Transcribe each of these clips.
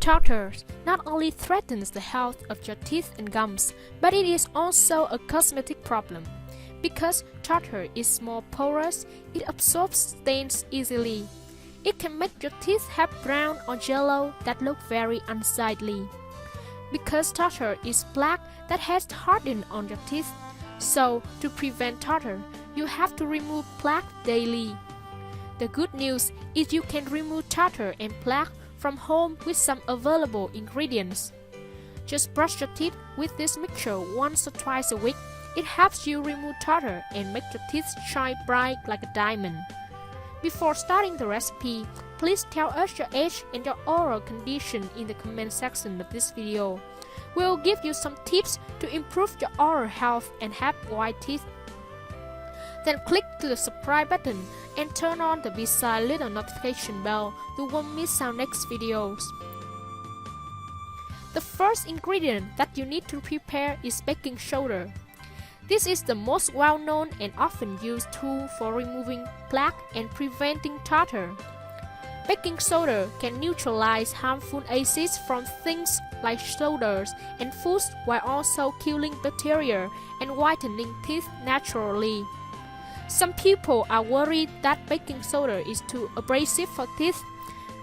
Tartar not only threatens the health of your teeth and gums, but it is also a cosmetic problem. Because tartar is more porous, it absorbs stains easily. It can make your teeth have brown or yellow that look very unsightly. Because tartar is plaque that has hardened on your teeth, so to prevent tartar, you have to remove plaque daily. The good news is you can remove tartar and plaque from home with some available ingredients. Just brush your teeth with this mixture once or twice a week. It helps you remove tartar and make your teeth shine bright like a diamond. Before starting the recipe, please tell us your age and your oral condition in the comment section of this video. We'll give you some tips to improve your oral health and have white teeth. Then click to the subscribe button and turn on the beside little notification bell to won't miss our next videos. The first ingredient that you need to prepare is baking soda. This is the most well-known and often used tool for removing plaque and preventing tartar. Baking soda can neutralize harmful acids from things like sodas and foods while also killing bacteria and whitening teeth naturally. Some people are worried that baking soda is too abrasive for teeth,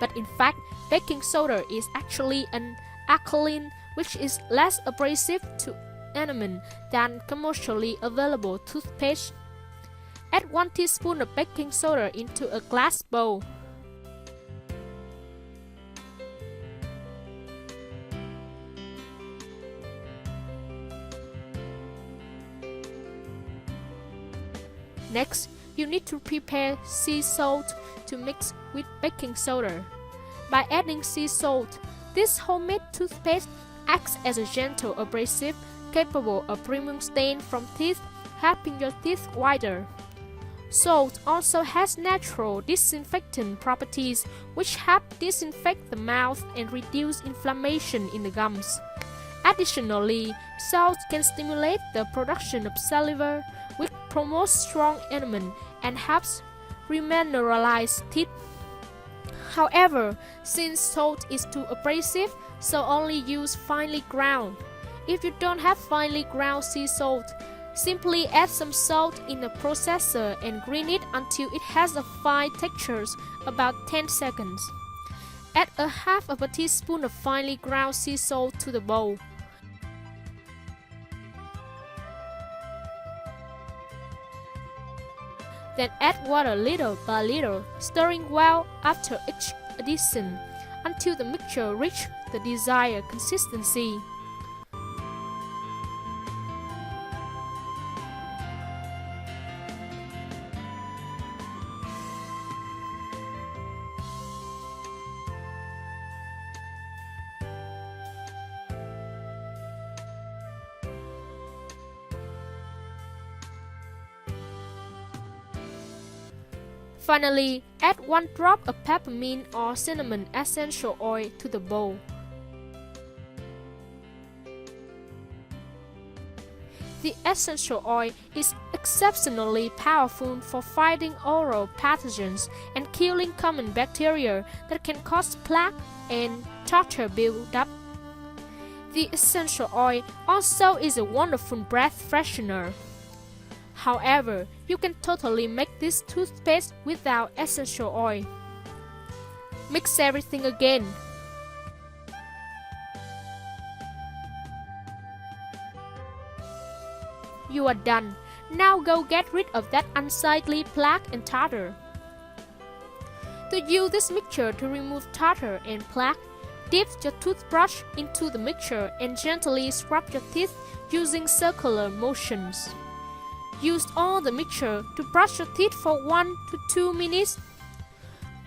but in fact, baking soda is actually an alkaline which is less abrasive to enamel than commercially available toothpaste. Add 1 teaspoon of baking soda into a glass bowl. Next, you need to prepare sea salt to mix with baking soda. By adding sea salt, this homemade toothpaste acts as a gentle abrasive capable of removing stain from teeth, helping your teeth whiter. Salt also has natural disinfectant properties which help disinfect the mouth and reduce inflammation in the gums. Additionally, salt can stimulate the production of saliva, which promotes strong enamel and helps remineralize teeth. However, since salt is too abrasive, so only use finely ground. If you don't have finely ground sea salt, simply add some salt in a processor and grind it until it has a fine texture, about 10 seconds. Add a half of a teaspoon of finely ground sea salt to the bowl. Then add water little by little, stirring well after each addition until the mixture reaches the desired consistency. Finally, add 1 drop of peppermint or cinnamon essential oil to the bowl. The essential oil is exceptionally powerful for fighting oral pathogens and killing common bacteria that can cause plaque and tartar buildup. The essential oil also is a wonderful breath freshener. However, you can totally make this toothpaste without essential oil. Mix everything again. You are done. Now go get rid of that unsightly plaque and tartar. To use this mixture to remove tartar and plaque, dip your toothbrush into the mixture and gently scrub your teeth using circular motions. Use all the mixture to brush your teeth for 1 to 2 minutes.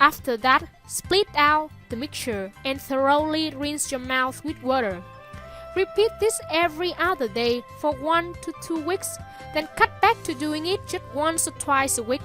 After that, split out the mixture and thoroughly rinse your mouth with water. Repeat this every other day for 1 to 2 weeks, then cut back to doing it just once or twice a week.